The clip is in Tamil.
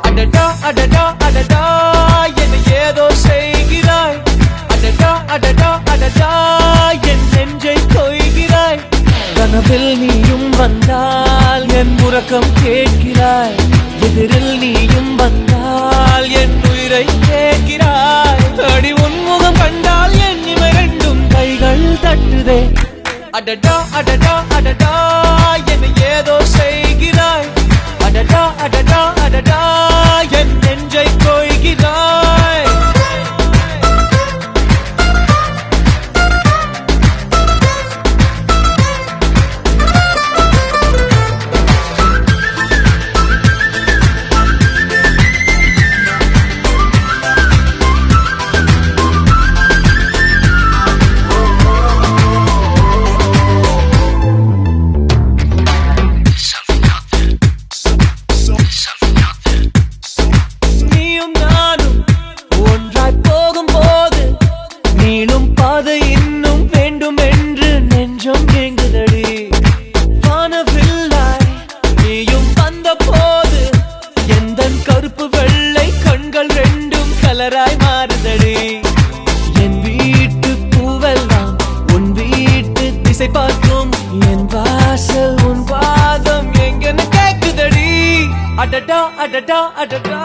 அடடா அடடா அடடா என்னை ஏதோ செய்கிறாய். அடடா அடடா அடடா என் நெஞ்சை கொய்கிறாய். கனவில் நீயும் வந்தால் என் உறக்கம் கேட்கிறாய். எதிரில் நீயும் வந்தால் என் உயிரை கேட்கிறாய். அடி உன்முகம் கண்டால் என் இவை ரெண்டும் கைகள் தட்டுதே. அடடா அடடா அடடா என்னை ஏதோ செய்கிறாய். அடடா அடடா அடடா என் நெஞ்சை கொய்கிறாய். என் வீட்டு பூவெல்லாம் உன் வீட்டு திசை பார்க்கும். என் வாசல் உன் பாதம் எங்கன்னு கேக்குதடி. அடடா அடடா அடடா